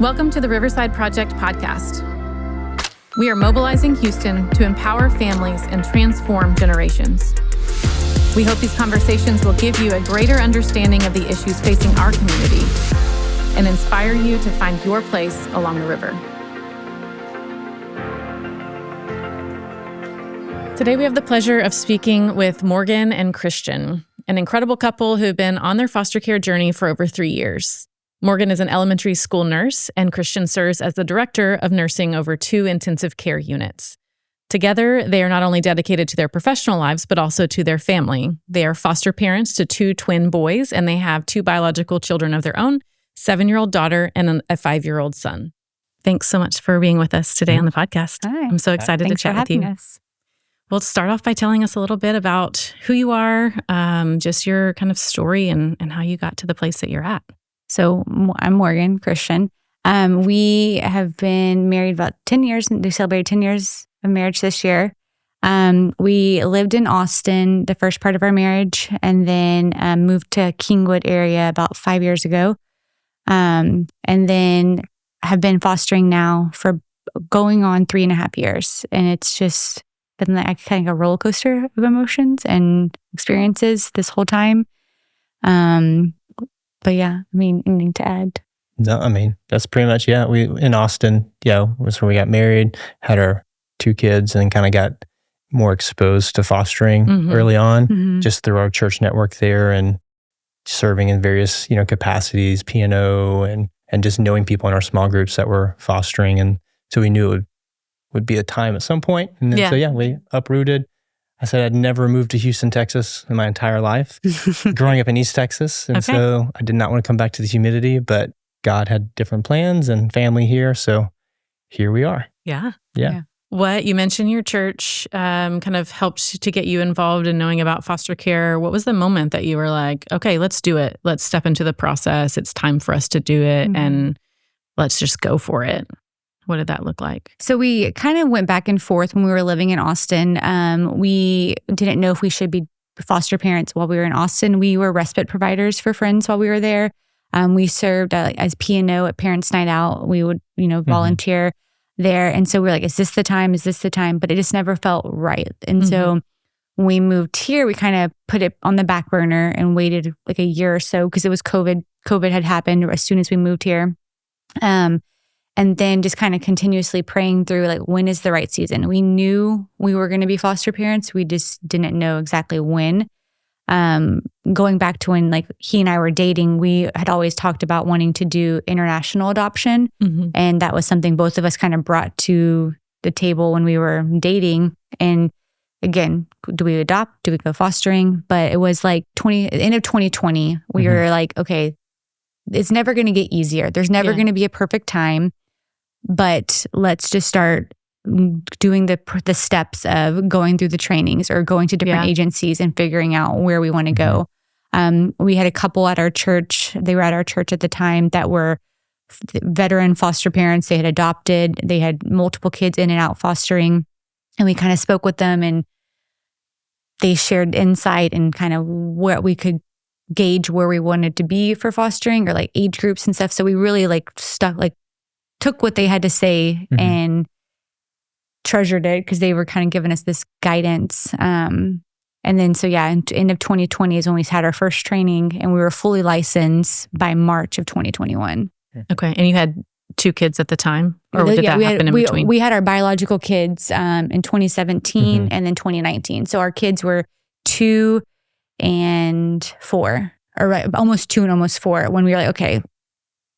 Welcome to the Riverside Project podcast. We are mobilizing Houston to empower families and transform generations. We hope these conversations will give you a greater understanding of the issues facing our community and inspire you to find your place along the river. Today, we have the pleasure of speaking with Morgan and Christian, an incredible couple who've been on their foster care journey for over 3 years. Morgan is an elementary school nurse, and Christian serves as the director of nursing over 2 intensive care units. Together, they are not only dedicated to their professional lives, but also to their family. They are foster parents to 2 twin boys, and they have 2 biological children of their own, 7-year-old daughter and a 5-year-old son. Thanks so much for being with us today on the podcast. Hi. I'm so excited to chat with you. Us. Well, start off by telling us a little bit about who you are, just your kind of story and how you got to the place that you're at. So I'm Morgan, Christian. We have been married about 10 years. We celebrated 10 years of marriage this year. We lived in Austin the first part of our marriage and then moved to Kingwood area about 5 years ago. And then have been fostering now for going on 3.5 years. And it's just been like kind of a roller coaster of emotions and experiences this whole time. But yeah, I mean, anything to add? No, I mean, that's pretty much, yeah. We, in Austin, was where we got married, had our 2 kids, and kind of got more exposed to fostering early on, just through our church network there and serving in various, capacities, P&O, and just knowing people in our small groups that were fostering. And so we knew it would be a time at some point. And then, we uprooted. I said I'd never moved to Houston, Texas in my entire life, growing up in East Texas. And so I did not want to come back to the humidity, but God had different plans and family here. So here we are. Yeah. Yeah. You mentioned your church kind of helped to get you involved in knowing about foster care. What was the moment that you were like, okay, let's do it. Let's step into the process. It's time for us to do it. And let's just go for it. What did that look like? So we kind of went back and forth when we were living in Austin. We didn't know if we should be foster parents while we were in Austin. We were respite providers for friends while we were there. We served as P&O at Parents Night Out. We would, volunteer there. And so we were like, is this the time? Is this the time? But it just never felt right. And so when we moved here, we kind of put it on the back burner and waited like a year or so because it was COVID. COVID had happened as soon as we moved here. And then just kind of continuously praying through, like, when is the right season? We knew we were going to be foster parents. We just didn't know exactly when. Going back to when, like, he and I were dating, we had always talked about wanting to do international adoption. And that was something both of us kind of brought to the table when we were dating. And again, do we adopt? Do we go fostering? But it was like end of 2020, we were like, okay, it's never going to get easier. There's never going to be a perfect time. But let's just start doing the steps of going through the trainings or going to different agencies and figuring out where we want to go. We had a couple at our church. They were at our church at the time that were veteran foster parents. They had adopted. They had multiple kids in and out fostering. And we kind of spoke with them and they shared insight and kind of what we could gauge where we wanted to be for fostering or like age groups and stuff. So we really took what they had to say and treasured it because they were kind of giving us this guidance. And then, end of 2020 is when we had our first training and we were fully licensed by March of 2021. Okay. And you had 2 kids at the time? Or did that happen in between? We had our biological kids in 2017 and then 2019. So our kids were 2 and 4, or almost 2 and almost 4 when we were like, okay,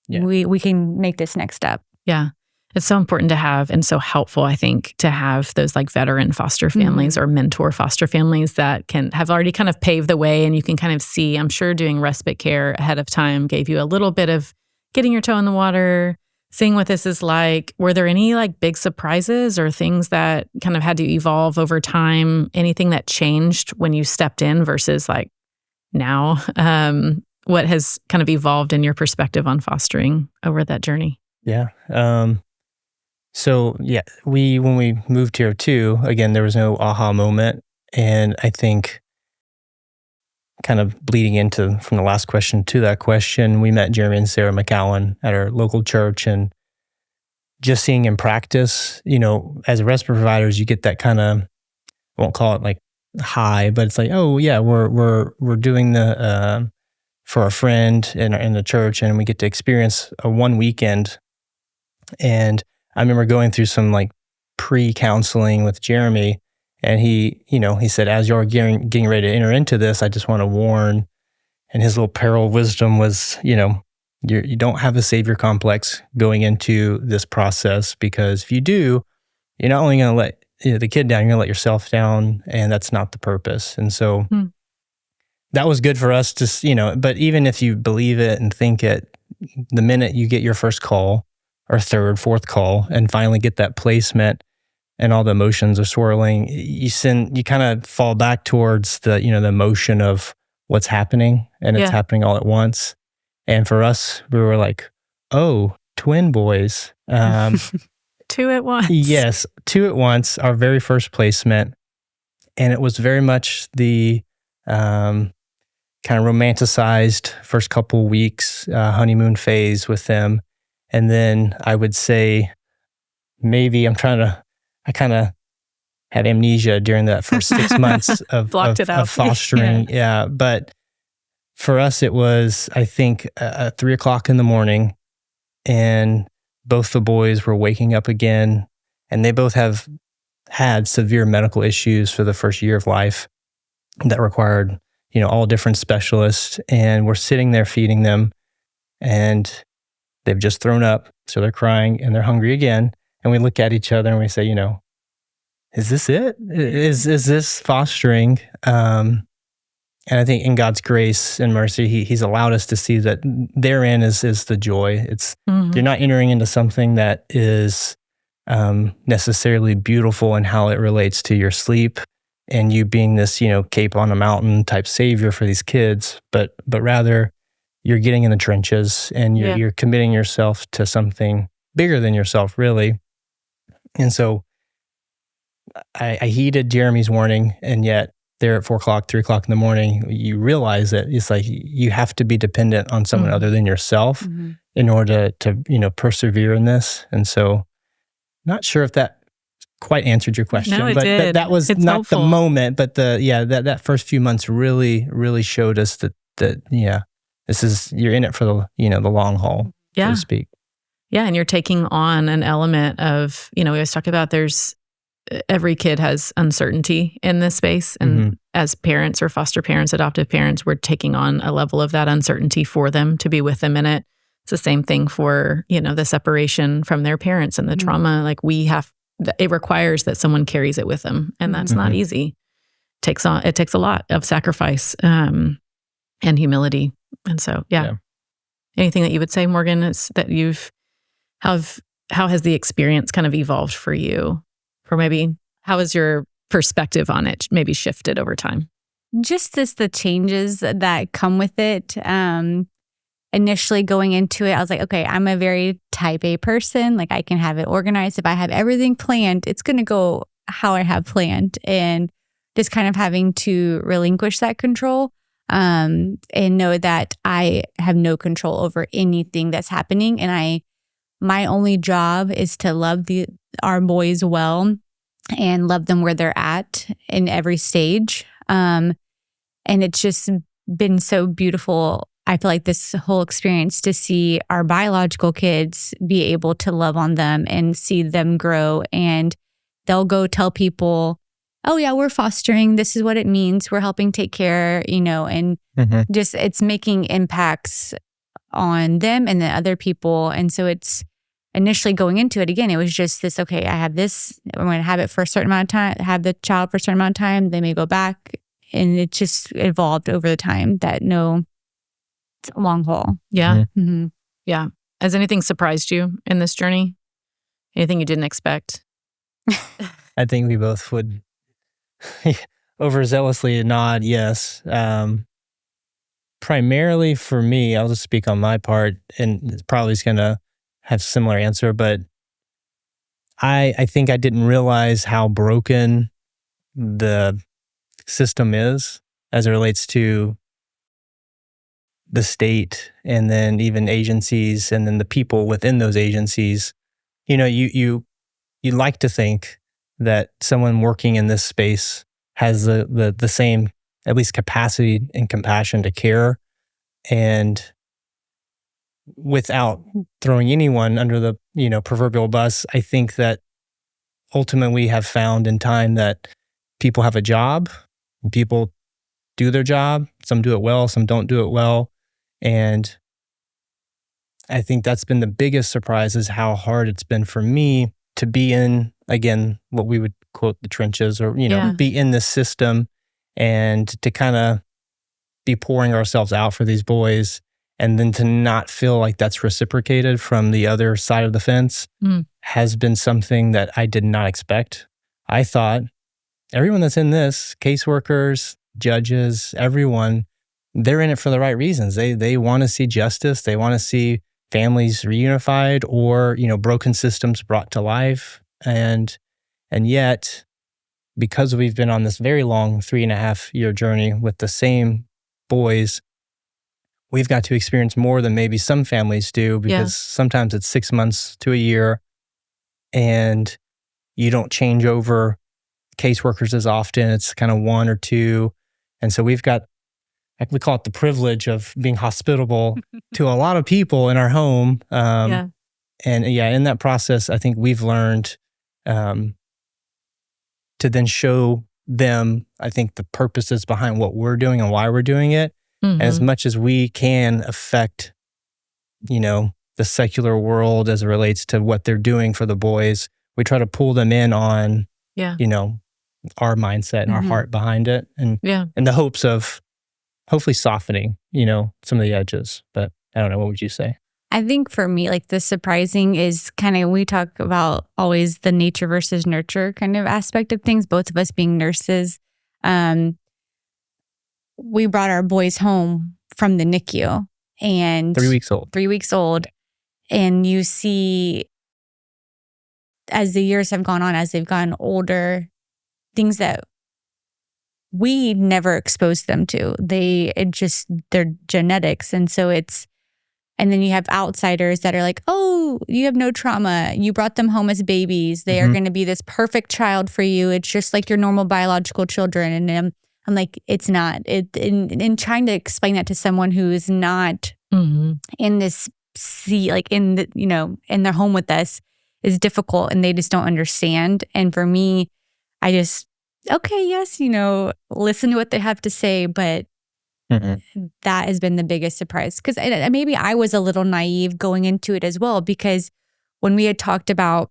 we can make this next step. Yeah. It's so important to have and so helpful, I think, to have those like veteran foster families or mentor foster families that have already kind of paved the way and you can kind of see, I'm sure doing respite care ahead of time gave you a little bit of getting your toe in the water, seeing what this is like. Were there any like big surprises or things that kind of had to evolve over time? Anything that changed when you stepped in versus like now? What has kind of evolved in your perspective on fostering over that journey? Yeah. When we moved here too, again, there was no aha moment. And I think kind of bleeding into from the last question to that question, we met Jeremy and Sarah McCowan at our local church, and just seeing in practice, as respite providers, you get that kind of, I won't call it like high, but it's like, oh yeah, we're doing the for a friend in the church, and we get to experience a one weekend. And I remember going through some like pre-counseling with Jeremy, and he said, as you're getting ready to enter into this, I just want to warn. And his little pearl of wisdom was, you don't have a savior complex going into this process, because if you do, you're not only going to let the kid down, you're going to let yourself down, and that's not the purpose. And so that was good for us to, but even if you believe it and think it, the minute you get your first call or third, fourth call and finally get that placement and all the emotions are swirling, you kind of fall back towards the emotion of what's happening, and it's happening all at once. And for us, we were like, oh, twin boys. Two at once. Yes, two at once, our very first placement. And it was very much the kind of romanticized first couple weeks, honeymoon phase with them. And then I would say maybe I kind of had amnesia during that first 6 months of fostering. Yeah. But for us, it was, I think, 3:00 in the morning, and both the boys were waking up again, and they both have had severe medical issues for the first year of life that required, all different specialists. And we're sitting there feeding them, and they've just thrown up, so they're crying and they're hungry again. And we look at each other and we say, is this it? Is this fostering? And I think in God's grace and mercy, He's allowed us to see that therein is the joy. It's you're not entering into something that is necessarily beautiful in how it relates to your sleep and you being this, cape on a mountain type savior for these kids, but rather you're getting in the trenches and you're committing yourself to something bigger than yourself, really. And so I heeded Jeremy's warning, and yet there at 4:00, 3:00 in the morning, you realize that it's like you have to be dependent on someone other than yourself in order to persevere in this. And so, not sure if that quite answered your question, no, it but did. that was it's not helpful. the moment. But that first few months really showed us that this is, you're in it for the the long haul, so to speak. Yeah, and you're taking on an element of, we always talk about every kid has uncertainty in this space. And as parents or foster parents, adoptive parents, we're taking on a level of that uncertainty for them to be with them in it. It's the same thing for, the separation from their parents and the trauma. Like it requires that someone carries it with them. And that's not easy. It takes a lot of sacrifice and humility. And so, anything that you would say, Morgan, is that how has the experience kind of evolved for you? Or maybe how has your perspective on it maybe shifted over time? Just the changes that come with it. Initially going into it, I was like, okay, I'm a very type A person. Like I can have it organized. If I have everything planned, it's going to go how I have planned. And just kind of having to relinquish that control and know that I have no control over anything that's happening. And my only job is to love our boys well and love them where they're at in every stage. And it's just been so beautiful. I feel like this whole experience to see our biological kids be able to love on them and see them grow, and they'll go tell people, oh yeah, we're fostering. This is what it means. We're helping take care, and just it's making impacts on them and the other people. And so it's initially going into it, again, it was just this, okay, I have this, I'm going to have it for a certain amount of time, have the child for a certain amount of time. They may go back. And it just evolved over the time that it's a long haul. Yeah. Yeah. Has anything surprised you in this journey? Anything you didn't expect? I think we both would overzealously nod yes. Primarily for me, I'll just speak on my part, and it's probably going to have a similar answer, but I think I didn't realize how broken the system is as it relates to the state and then even agencies and then the people within those agencies, you like to think that someone working in this space has the same, at least capacity and compassion to care. And without throwing anyone under the, proverbial bus, I think that ultimately we have found in time that people have a job, and people do their job. Some do it well, some don't do it well. And I think that's been the biggest surprise, is how hard it's been for me to be in, again, what we would quote the trenches, or, be in this system and to kind of be pouring ourselves out for these boys, and then to not feel like that's reciprocated from the other side of the fence has been something that I did not expect. I thought everyone that's in this, caseworkers, judges, everyone, they're in it for the right reasons. They want to see justice. They want to see families reunified, or, broken systems brought to life. And yet, because we've been on this very long 3.5-year journey with the same boys, we've got to experience more than maybe some families do, because sometimes it's 6 months to a year and you don't change over caseworkers as often. It's kind of 1 or 2. And so we've got, we call it the privilege of being hospitable to a lot of people in our home. And in that process, I think we've learned to then show them, I think, the purposes behind what we're doing and why we're doing it. And as much as we can affect, the secular world as it relates to what they're doing for the boys, we try to pull them in on, our mindset and our heart behind it. And in the hopes of hopefully softening, some of the edges. But I don't know, what would you say? I think for me, like, the surprising is kind of, we talk about always the nature versus nurture kind of aspect of things, both of us being nurses. We brought our boys home from the NICU, and 3 weeks old. 3 weeks old. And you see, as the years have gone on, as they've gotten older, things that we never exposed them to. They're genetics. And so and then you have outsiders that are like, oh, you have no trauma. You brought them home as babies. They are going to be this perfect child for you. It's just like your normal biological children. And I'm like, it's not. In trying to explain that to someone who is not in this in their home with us is difficult, and they just don't understand. And for me, I just, okay, yes, listen to what they have to say, but that has been the biggest surprise. Because maybe I was a little naive going into it as well, because when we had talked about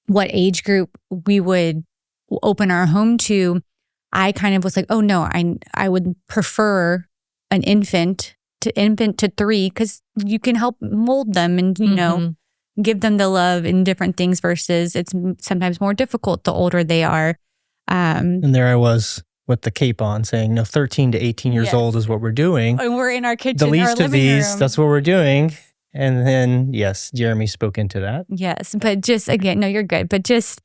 what age group we would open our home to, I kind of was like, oh no, I would prefer an infant to 3, because you can help mold them and, give them the love in different things, versus it's sometimes more difficult the older they are. And there I was with the cape on saying, no, 13 to 18 years old is what we're doing. And we're in our kitchen, the least our of these, room. That's what we're doing. And then, yes, Jeremy spoke into that. Yes, but just, again, no, you're good. But just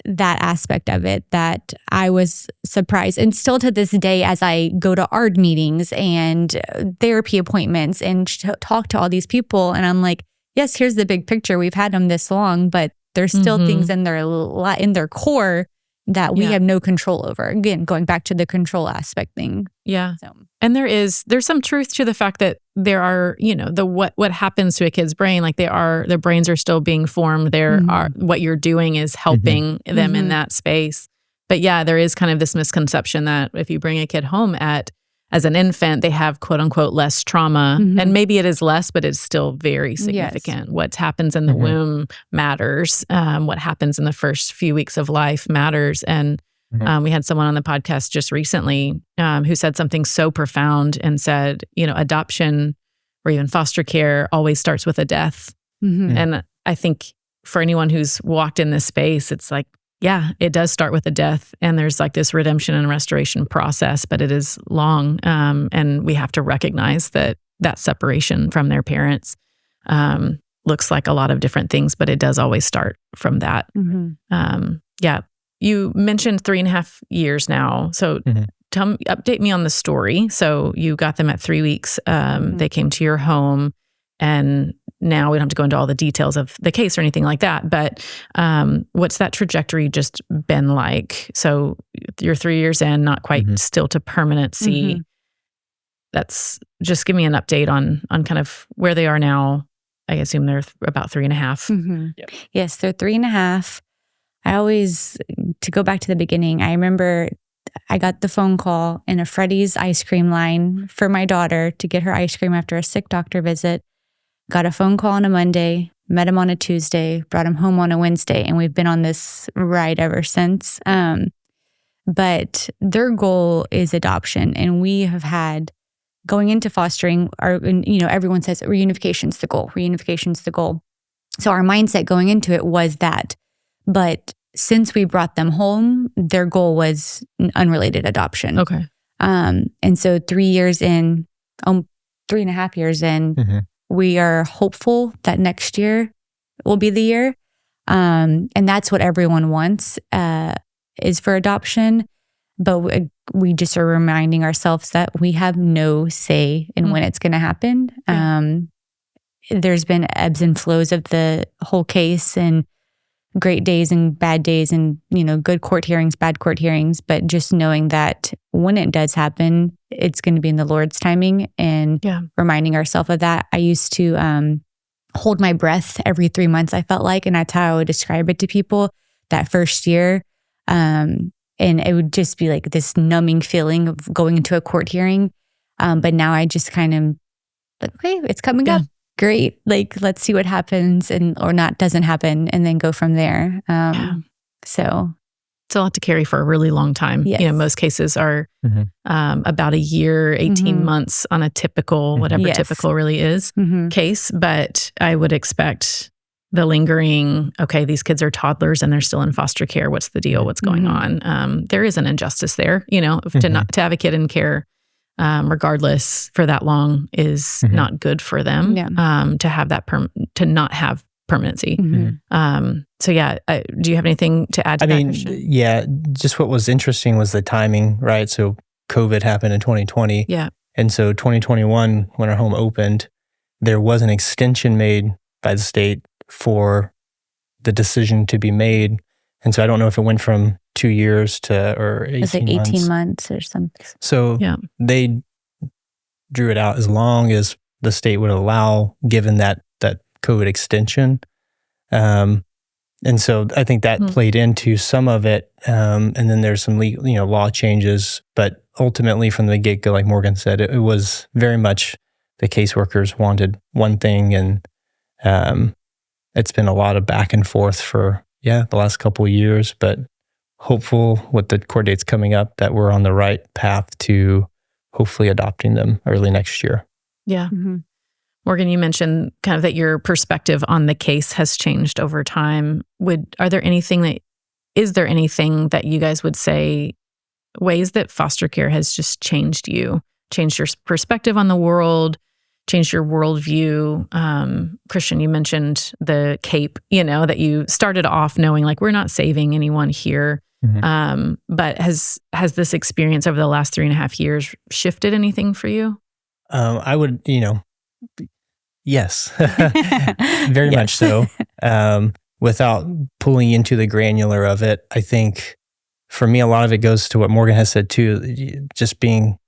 that aspect of it, that I was surprised. And still to this day, as I go to ARD meetings and therapy appointments and talk to all these people, and I'm like, yes, here's the big picture. We've had them this long, but there's still things in their core that we have no control over. Again, going back to the control aspect thing. Yeah. So. And there's some truth to the fact that there are, what happens to a kid's brain, like their brains are still being formed. What you're doing is helping them in that space. But yeah, there is kind of this misconception that if you bring a kid home as an infant, they have quote unquote less trauma. And maybe it is less, but it's still very significant. Yes. What happens in the womb matters. What happens in the first few weeks of life matters. And we had someone on the podcast just recently who said something so profound and said, adoption or even foster care always starts with a death. And I think for anyone who's walked in this space, it's like, yeah, it does start with a death, and there's like this redemption and restoration process, but it is long. And we have to recognize that separation from their parents looks like a lot of different things, but it does always start from that. Yeah. You mentioned 3.5 years now. So update me on the story. So you got them at 3 weeks. They came to your home, and now we don't have to go into all the details of the case or anything like that. But what's that trajectory just been like? So you're 3 years in, not quite still to permanency. That's just give me an update on kind of where they are now. I assume they're about 3.5. Yep. Yes, they're 3.5. To go back to the beginning, I remember I got the phone call in a Freddy's ice cream line for my daughter to get her ice cream after a sick doctor visit. Got a phone call on a Monday, met him on a Tuesday, brought him home on a Wednesday, and we've been on this ride ever since. But their goal is adoption, and we have had, going into fostering, everyone says reunification's the goal. Reunification's the goal. So our mindset going into it was that. But since we brought them home, their goal was unrelated adoption. Okay. And so 3 years in, 3.5 years in, we are hopeful that next year will be the year. And that's what everyone wants, is for adoption. But we just are reminding ourselves that we have no say in when it's going to happen. There's been ebbs and flows of the whole case, and great days and bad days, and, good court hearings, bad court hearings. But just knowing that when it does happen, it's going to be in the Lord's timing, and reminding ourselves of that. I used to hold my breath every 3 months, I felt like, and that's how I would describe it to people that first year. And it would just be like this numbing feeling of going into a court hearing. But now I just kind of like, okay, it's coming up. Great. Like, let's see what happens or not doesn't happen, and then go from there. So it's a lot to carry for a really long time. Yes. Most cases are about a year, 18 months on a typical, whatever typical really is, case. But I would expect the lingering, okay, these kids are toddlers and they're still in foster care. What's the deal? What's going on? There is an injustice there, to have a kid in care, regardless, for that long is not good for them. To have that to not have permanency. So do you have anything to add to that, Christian? Just what was interesting was the timing, right? So COVID happened in 2020. And so 2021, when our home opened, there was an extension made by the state for the decision to be made. And so I don't know if it went from 2 years or 18 months. It's like 18 months or something. So they drew it out as long as the state would allow, given that COVID extension. And so I think that played into some of it. And then there's some legal, law changes. But ultimately, from the get-go, like Morgan said, it was very much the caseworkers wanted one thing. And it's been a lot of back and forth for, the last couple of years. But hopeful with the court dates coming up that we're on the right path to hopefully adopting them early next year. Yeah. Morgan, you mentioned kind of that your perspective on the case has changed over time. Is there anything that you guys would say, ways that foster care has just changed your perspective on the world, changed your worldview? Christian, you mentioned the CAPE, that you started off knowing like, we're not saving anyone here. But has this experience over the last 3.5 years shifted anything for you? I would, yes, very much so. Without pulling into the granular of it, I think for me, a lot of it goes to what Morgan has said too, just being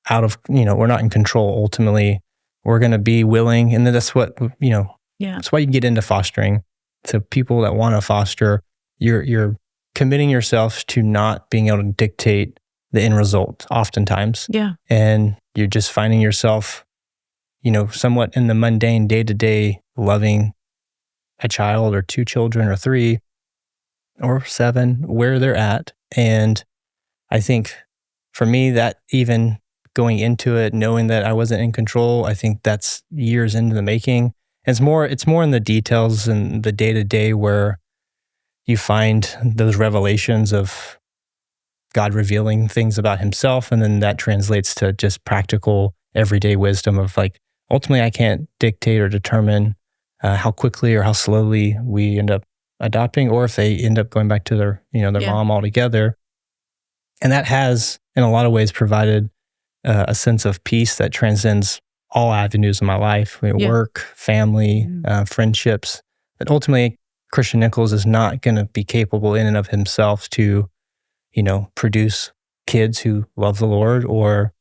out of, we're not in control ultimately. We're going to be willing. And then that's what, that's why you get into fostering. So people that want to foster, you're committing yourself to not being able to dictate the end result oftentimes. And you're just finding yourself, somewhat in the mundane day-to-day loving a child or 2 children or 3 or 7, where they're at. And I think for me, that even going into it, knowing that I wasn't in control, I think that's years into the making. And it's more in the details and the day-to-day where you find those revelations of God revealing things about himself. And then that translates to just practical everyday wisdom of like, ultimately I can't dictate or determine how quickly or how slowly we end up adopting, or if they end up going back to their mom altogether. And that has in a lot of ways provided a sense of peace that transcends all avenues of my life, work, family, friendships. But ultimately, Christian Nichols is not going to be capable in and of himself to, produce kids who love the Lord or,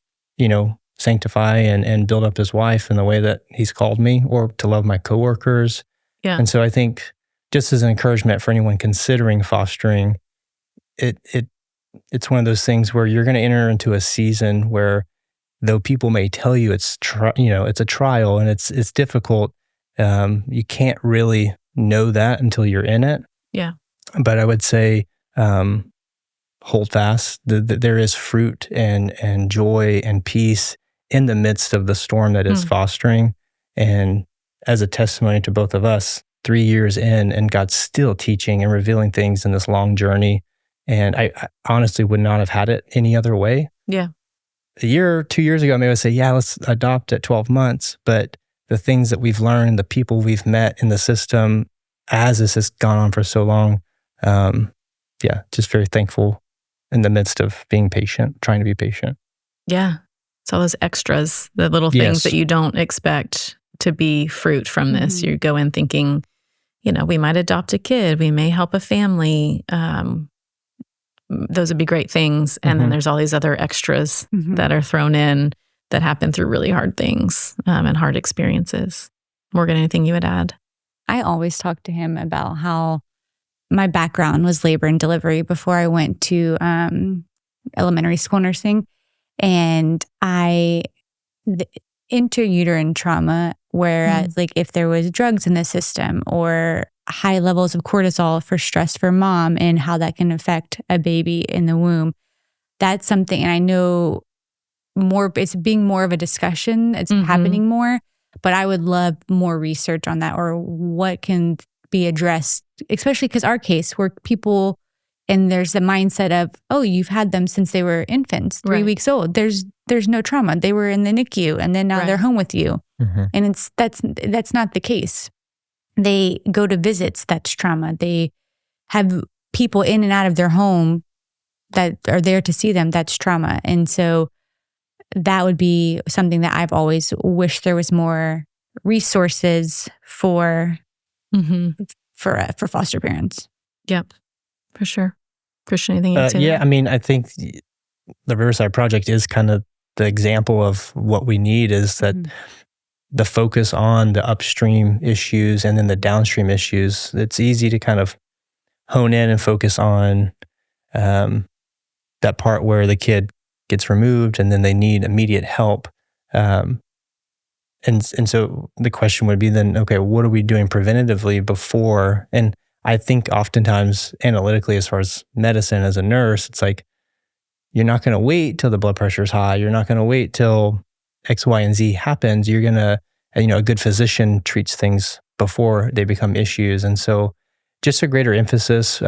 sanctify and build up his wife in the way that he's called me, or to love my coworkers. Yeah. And so I think, just as an encouragement for anyone considering fostering, it's one of those things where you're going to enter into a season where, though people may tell you it's a trial and it's difficult, you can't really know that until you're in it. Yeah. But I would say, hold fast. There is fruit and joy and peace in the midst of the storm that is fostering. And as a testimony to both of us, 3 years in, and God's still teaching and revealing things in this long journey. And I honestly would not have had it any other way. Yeah. A year or 2 years ago, maybe I would say, yeah, let's adopt at 12 months. But the things that we've learned, the people we've met in the system, as this has gone on for so long, just very thankful in the midst of being patient, trying to be patient. Yeah. It's all those extras, the little things that you don't expect to be fruit from this. You go in thinking, we might adopt a kid, we may help a family. Those would be great things. And then there's all these other extras that are thrown in that happen through really hard things and hard experiences. Morgan, anything you would add? I always talk to him about how my background was labor and delivery before I went to elementary school nursing. And the intrauterine trauma, whereas like if there was drugs in the system or high levels of cortisol for stress for mom and how that can affect a baby in the womb, that's something, and I know it's being more of a discussion, it's happening more, but I would love more research on that, or what can be addressed, especially because our case where people, and there's the mindset of, oh, you've had them since they were infants, 3 weeks old. There's no trauma. They were in the NICU and then now they're home with you. And that's not the case. They go to visits, that's trauma. They have people in and out of their home that are there to see them, that's trauma. And so that would be something that I've always wished there was more resources for foster parents. Yep, for sure. Christian, anything you'd say? Yeah, I mean, I think the Riverside Project is kind of the example of what we need, is that the focus on the upstream issues and then the downstream issues. It's easy to kind of hone in and focus on that part where the kid gets removed and then they need immediate help. And so the question would be then, okay, what are we doing preventatively before? And I think oftentimes analytically, as far as medicine as a nurse, it's like, you're not going to wait till the blood pressure is high. You're not going to wait till X, Y, and Z happens. You're going to, a good physician treats things before they become issues. And so just a greater emphasis,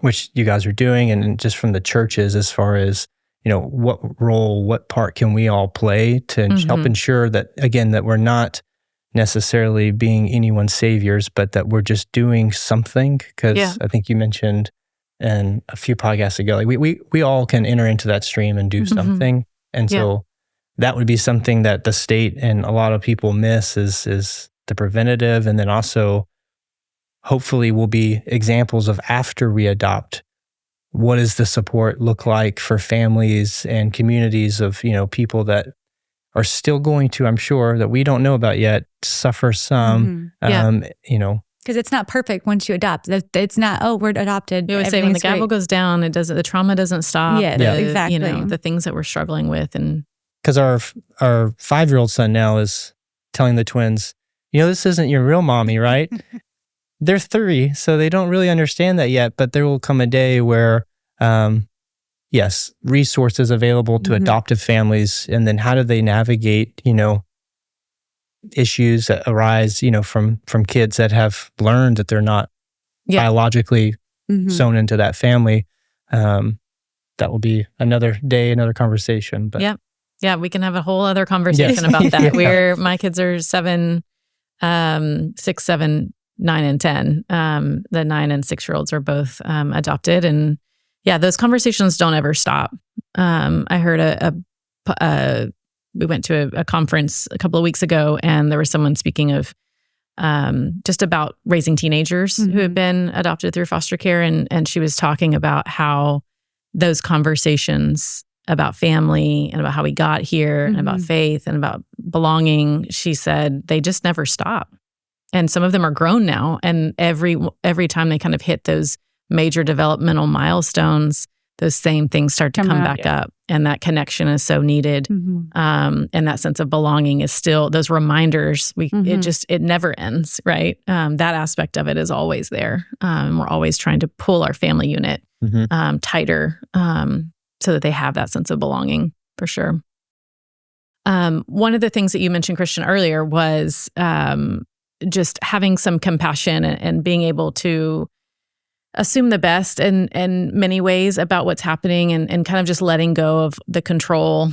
which you guys are doing, and just from the churches, as far as, what role, what part can we all play to help ensure that, again, that we're not necessarily being anyone's saviors, but that we're just doing something. Because I think you mentioned in a few podcasts ago, like we all can enter into that stream and do something. And so that would be something that the state and a lot of people miss, is the preventative. And then also hopefully will be examples of, after we adopt, what does the support look like for families and communities of, people that are still going to, I'm sure, that we don't know about yet, suffer some, because it's not perfect once you adopt. It's not, oh, we're adopted. You always say when the gavel goes down, the trauma doesn't stop. Yeah, exactly. The things that we're struggling with. And because our 5-year-old son now is telling the twins, this isn't your real mommy, right? They're 3, so they don't really understand that yet, but there will come a day where, yes, resources available to adoptive families, and then how do they navigate, issues that arise, from kids that have learned that they're not biologically sewn into that family. That will be another day, another conversation. But yeah, we can have a whole other conversation about that. My kids are 7, 6, 7, 9, and 10. The 9 and 6-year-olds are both adopted, and those conversations don't ever stop. I heard we went to a conference a couple of weeks ago, and there was someone speaking of just about raising teenagers who have been adopted through foster care. And she was talking about how those conversations about family and about how we got here and about faith and about belonging, she said, they just never stop. And some of them are grown now. And every time they kind of hit those major developmental milestones, those same things start to come back up. And that connection is so needed. And that sense of belonging is still, those reminders, it never ends, right? That aspect of it is always there. We're always trying to pull our family unit tighter so that they have that sense of belonging, for sure. One of the things that you mentioned, Christian, earlier was just having some compassion and being able to assume the best in many ways about what's happening and kind of just letting go of the control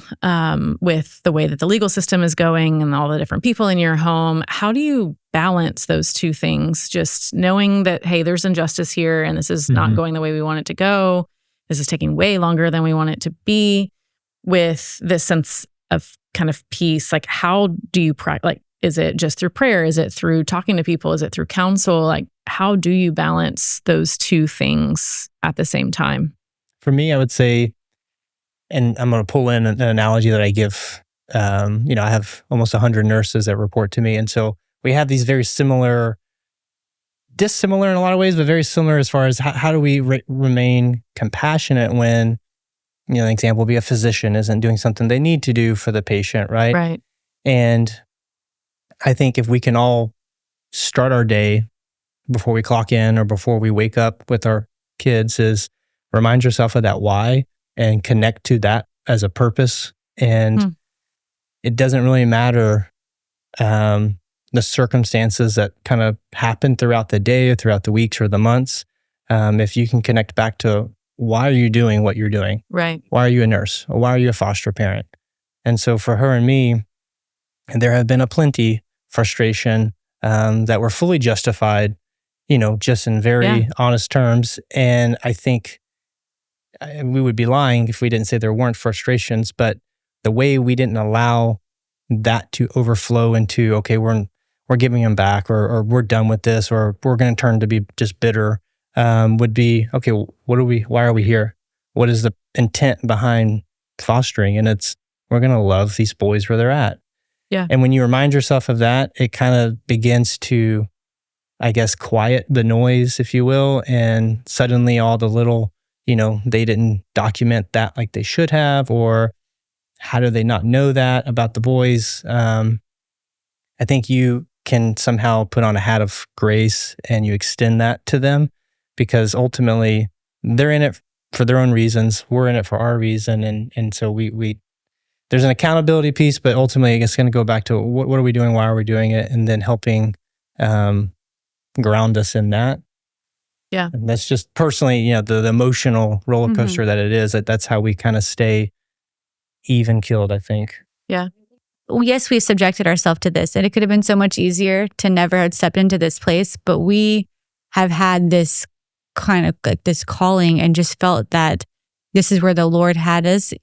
with the way that the legal system is going and all the different people in your home. How do you balance those two things? Just knowing that, hey, there's injustice here and this is not going the way we want it to go. This is taking way longer than we want it to be, with this sense of kind of peace. Like, how do you is it just through prayer? Is it through talking to people? Is it through counsel? Like, how do you balance those two things at the same time? For me, I would say, and I'm going to pull in an analogy that I give. I have almost 100 nurses that report to me. And so we have these very dissimilar in a lot of ways, but very similar as far as how do we remain compassionate when, an example would be a physician isn't doing something they need to do for the patient, right? Right. And I think if we can all start our day before we clock in or before we wake up with our kids, is remind yourself of that why and connect to that as a purpose. And it doesn't really matter the circumstances that kind of happen throughout the day or throughout the weeks or the months. If you can connect back to why are you doing what you're doing? Right. Why are you a nurse? Or why are you a foster parent? And so for her and me, there have been a plenty frustration that were fully justified, just in very honest terms. And I think we would be lying if we didn't say there weren't frustrations, but the way we didn't allow that to overflow into, okay, we're giving them back, or we're done with this, or we're going to turn to be just bitter, would be, okay, why are we here? What is the intent behind fostering? And it's, we're going to love these boys where they're at. Yeah. And when you remind yourself of that, it kind of begins to, I guess, quiet the noise, if you will. And suddenly all the little, they didn't document that like they should have, or how do they not know that about the boys? I think you can somehow put on a hat of grace and you extend that to them, because ultimately they're in it for their own reasons. We're in it for our reason. And so we there's an accountability piece, but ultimately it's going to go back to what are we doing? Why are we doing it? And then helping ground us in that. Yeah. And that's just personally, the emotional roller coaster that it is, that's how we kind of stay even keeled, I think. Yeah. Well, yes, we subjected ourselves to this, and it could have been so much easier to never have stepped into this place, but we have had this kind of like this calling and just felt that this is where the Lord had us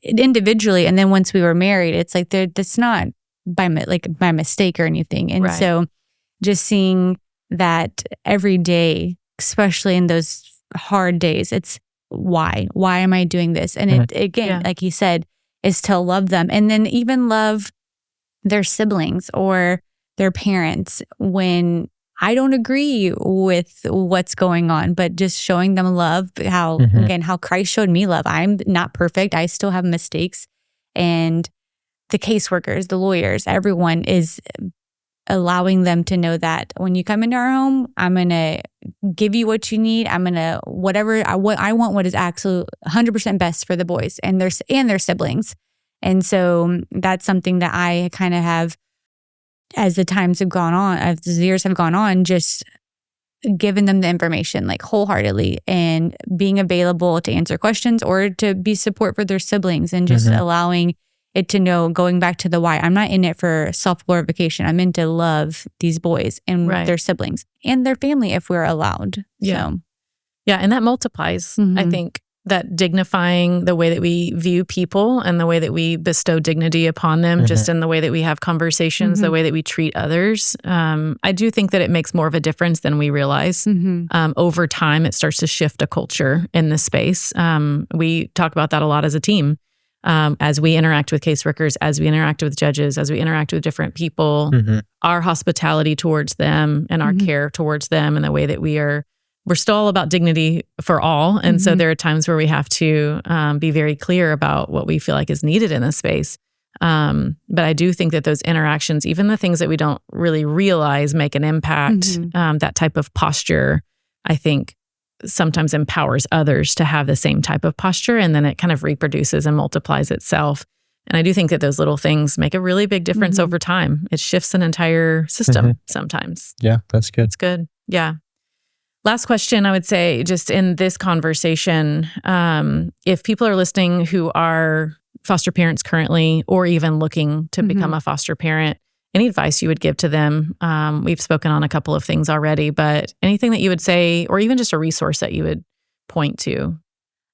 individually. And then once we were married, it's like that's not by mistake or anything. And so just seeing that every day, especially in those hard days, it's why am I doing this? And it again, like he said, is to love them, and then even love their siblings or their parents when I don't agree with what's going on, but just showing them love, how Christ showed me love. I'm not perfect. I still have mistakes. And the caseworkers, the lawyers, everyone is allowing them to know that when you come into our home, I'm going to give you what you need. I'm going to, what I want, what is absolute 100% best for the boys and their siblings. And so that's something that I kind of have, as the times have gone on, as the years have gone on, just giving them the information like wholeheartedly and being available to answer questions or to be support for their siblings, and just allowing it to know, going back to the why. I'm not in it for self-glorification. I'm in to love these boys and their siblings and their family if we're allowed. Yeah. So. Yeah. And that multiplies, I think, that dignifying the way that we view people and the way that we bestow dignity upon them, just in the way that we have conversations, the way that we treat others. I do think that it makes more of a difference than we realize. Over time, it starts to shift a culture in this space. We talk about that a lot as a team. As we interact with caseworkers, as we interact with judges, as we interact with different people, our hospitality towards them and our care towards them and the way that we're still all about dignity for all. And so there are times where we have to be very clear about what we feel like is needed in this space. But I do think that those interactions, even the things that we don't really realize make an impact, that type of posture, I think sometimes empowers others to have the same type of posture, and then it kind of reproduces and multiplies itself. And I do think that those little things make a really big difference over time. It shifts an entire system sometimes. Yeah, that's good. It's good. Yeah. Last question, I would say, just in this conversation, if people are listening who are foster parents currently, or even looking to become a foster parent, any advice you would give to them? We've spoken on a couple of things already, but anything that you would say, or even just a resource that you would point to?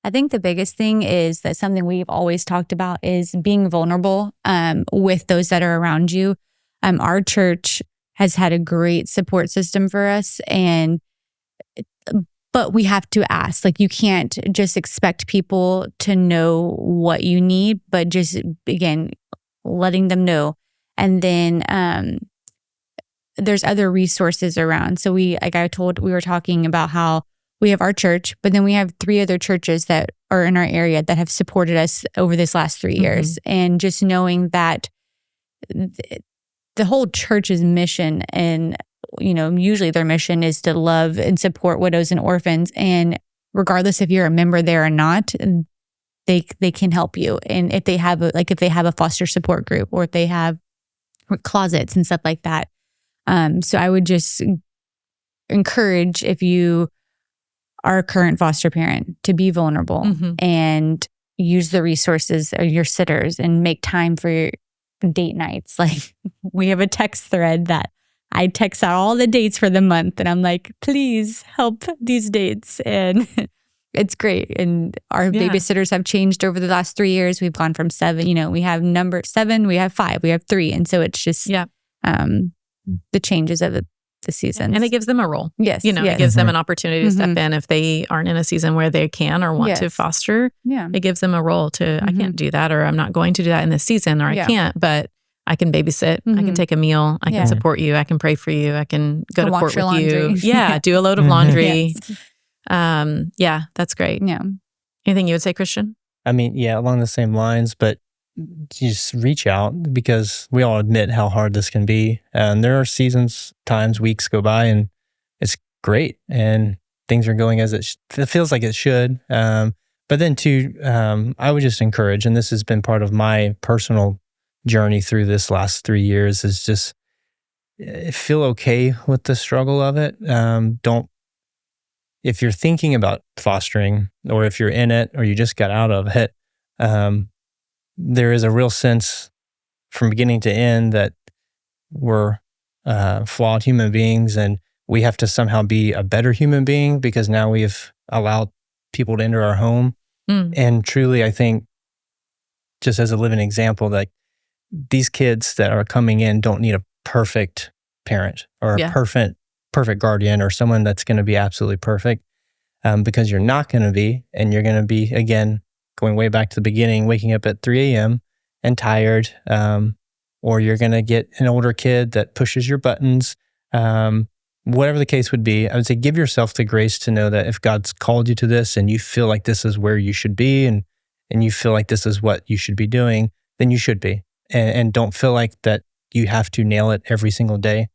I think the biggest thing is that something we've always talked about is being vulnerable with those that are around you. Our church has had a great support system for us, but we have to ask. Like, you can't just expect people to know what you need, but just, again, letting them know. And then there's other resources around. So we were talking about how we have our church, but then we have 3 other churches that are in our area that have supported us over this last 3 years. And just knowing that the whole church's mission, and usually their mission is to love and support widows and orphans. And regardless if you're a member there or not, they can help you. And if they have a foster support group, or if they have closets and stuff like that. So I would just encourage, if you are a current foster parent, to be vulnerable and use the resources of your sitters and make time for your date nights. Like, we have a text thread that I text out all the dates for the month, and I'm like, please help these dates. And it's great. And our babysitters have changed over the last 3 years. We've gone from 7, we have number 7, we have 5, we have 3. And so it's just the changes of the seasons. And it gives them a role. Yes. It gives them an opportunity to step in if they aren't in a season where they can or want to foster. Yeah. It gives them a role to, I can't do that, or I'm not going to do that in this season, or I can't, but I can babysit. I can take a meal. I can support you. I can pray for you. I can go to court with you. Yeah. Do a load of laundry. That's great. Yeah. Anything you would say, Christian? I mean, yeah, along the same lines, but just reach out, because we all admit how hard this can be. And there are seasons, times, weeks go by, and it's great, and things are going as it feels like it should. But then too, I would just encourage, and this has been part of my personal journey through this last 3 years, is just feel okay with the struggle of it. If you're thinking about fostering, or if you're in it, or you just got out of it, there is a real sense from beginning to end that we're flawed human beings, and we have to somehow be a better human being because now we've allowed people to enter our home. And truly, I think, just as a living example, that these kids that are coming in don't need a perfect parent or a perfect guardian or someone that's going to be absolutely perfect, because you're not going to be. And you're going to be, again, going way back to the beginning, waking up at 3 a.m. and tired, or you're going to get an older kid that pushes your buttons. Whatever the case would be, I would say give yourself the grace to know that if God's called you to this and you feel like this is where you should be, and you feel like this is what you should be doing, then you should be. And don't feel like that you have to nail it every single day.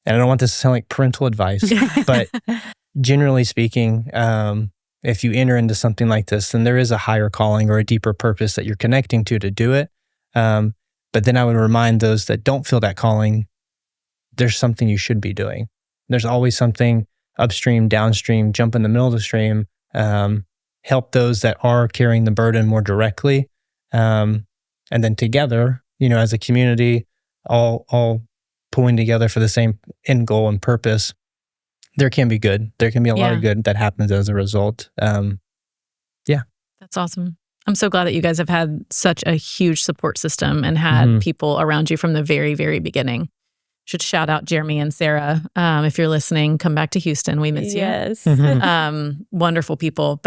And I don't want this to sound like parental advice, but generally speaking, if you enter into something like this, then there is a higher calling or a deeper purpose that you're connecting to do it. But then I would remind those that don't feel that calling, there's something you should be doing. There's always something upstream, downstream, jump in the middle of the stream, help those that are carrying the burden more directly. And then together, as a community, all pulling together for the same end goal and purpose, there can be good. There can be a lot of good that happens as a result. Yeah. That's awesome. I'm so glad that you guys have had such a huge support system and had people around you from the very, very beginning. Should shout out Jeremy and Sarah. If you're listening, come back to Houston. We miss you. Yes. Wonderful people,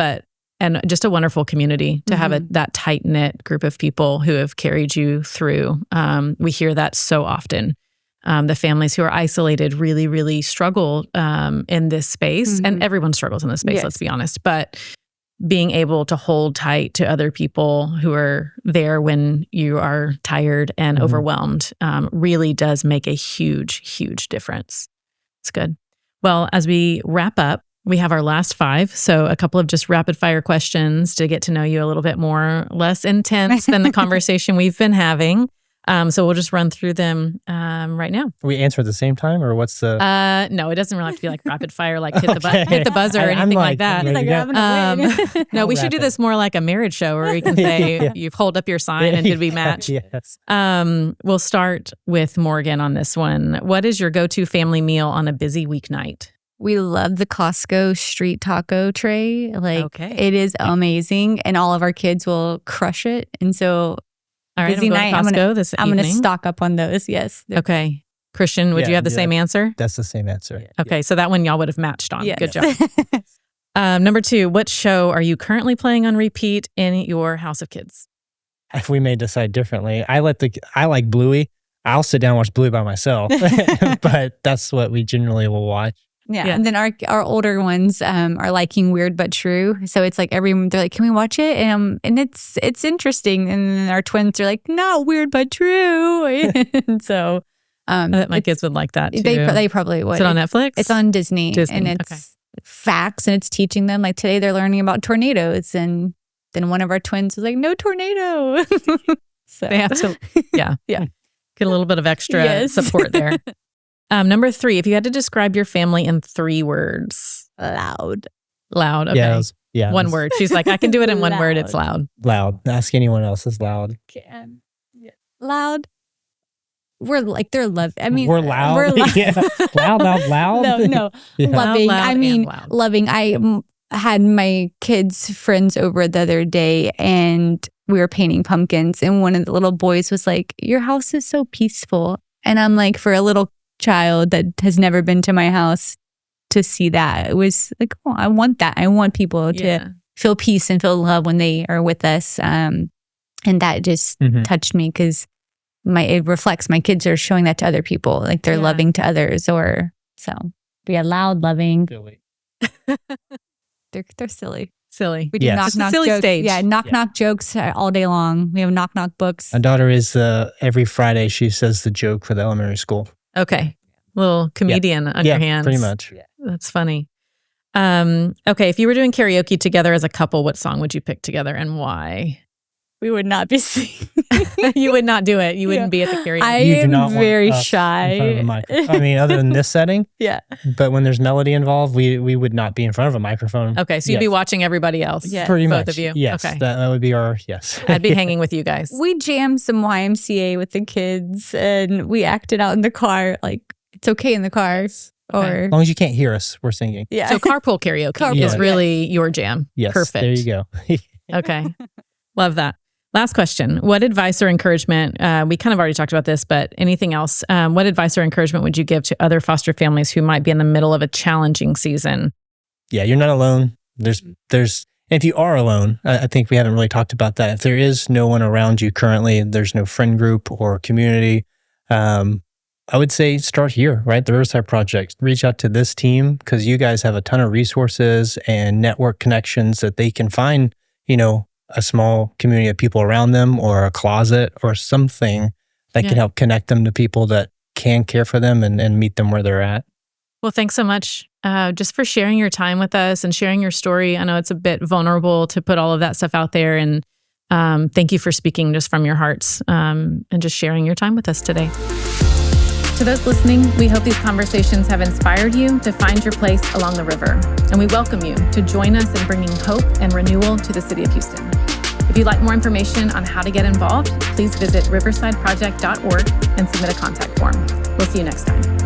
and just a wonderful community to have that tight-knit group of people who have carried you through. We hear that so often. The families who are isolated really, really struggle in this space. And everyone struggles in this space, let's be honest. But being able to hold tight to other people who are there when you are tired and overwhelmed really does make a huge, huge difference. It's good. Well, as we wrap up, we have our last 5. So a couple of just rapid fire questions to get to know you a little bit more, less intense than the conversation we've been having. So we'll just run through them right now. We answer at the same time, or what's the? No, it doesn't really have to be like rapid fire, like hit the buzzer or anything like that. No, we should do this more like a marriage show where we can say you hold up your sign and did we match? Yes. We'll start with Morgan on this one. What is your go-to family meal on a busy weeknight? We love the Costco street taco tray. It is amazing, and all of our kids will crush it. And so. All right, busy night. I'm going to stock up on those. Yes. Okay. Christian, would you have the same answer? That's the same answer. Okay. So that one y'all would have matched on. Yes. Good job. Number 2, what show are you currently playing on repeat in your house of kids? If we may decide differently, I like Bluey. I'll sit down and watch Bluey by myself, but that's what we generally will watch. Yeah. And then our older ones are liking Weird But True. So it's like they're like, can we watch it? And it's interesting. And then our twins are like, not Weird But True. And so my kids would like that too. They probably would. Is it on Netflix? It's on Disney. And it's facts, and it's teaching them. Like today they're learning about tornadoes, and then one of our twins was like, no tornado. So they have to get a little bit of extra support there. Number 3, if you had to describe your family in 3 words. Loud. Okay. Yeah. One word. She's like, I can do it in one word. It's loud. Loud. Ask anyone else. It's loud. Can. Yeah. Loud. We're like, they're love. I mean, we're loud. Loud. No. Loving. Loving. I had my kids' friends over the other day, and we were painting pumpkins, and one of the little boys was like, your house is so peaceful. And I'm like, for a little child that has never been to my house to see that, it was like, oh, I want that. I want people to feel peace and feel love when they are with us. And that just touched me because it reflects my kids are showing that to other people, like they're loving to others, or so. But yeah, loud, loving. Silly. They're silly. Silly. We do knock silly jokes. Stage. Yeah, knock jokes all day long. We have knock books. My daughter is every Friday she says the joke for the elementary school. Okay. Little comedian on your hands. Pretty much. Yeah. That's funny. Okay. If you were doing karaoke together as a couple, what song would you pick together and why? We would not be singing. You would not do it. You wouldn't be at the karaoke. I am very shy. I mean, other than this setting. Yeah. But when there's melody involved, we would not be in front of a microphone. Okay. So you'd be watching everybody else. Yeah. Pretty much. Both of you. Yes. Okay. That would be our yes. I'd be hanging with you guys. We jammed some YMCA with the kids, and we acted out in the car. Like, it's okay in the car. Or as long as you can't hear us, we're singing. Yeah. So carpool karaoke is really your jam. Yes. Perfect. There you go. Okay. Love that. Last question. What advice or encouragement, we kind of already talked about this, but anything else, what advice or encouragement would you give to other foster families who might be in the middle of a challenging season? Yeah, you're not alone. There's, if you are alone, I think we haven't really talked about that. If there is no one around you currently, there's no friend group or community, I would say start here, right? The Riverside Project. Reach out to this team because you guys have a ton of resources and network connections that they can find, a small community of people around them or a closet or something that can help connect them to people that can care for them and meet them where they're at. Well, thanks so much just for sharing your time with us and sharing your story. I know it's a bit vulnerable to put all of that stuff out there. And thank you for speaking just from your hearts and just sharing your time with us today. To those listening, we hope these conversations have inspired you to find your place along the river. And we welcome you to join us in bringing hope and renewal to the city of Houston. If you'd like more information on how to get involved, please visit riversideproject.org and submit a contact form. We'll see you next time.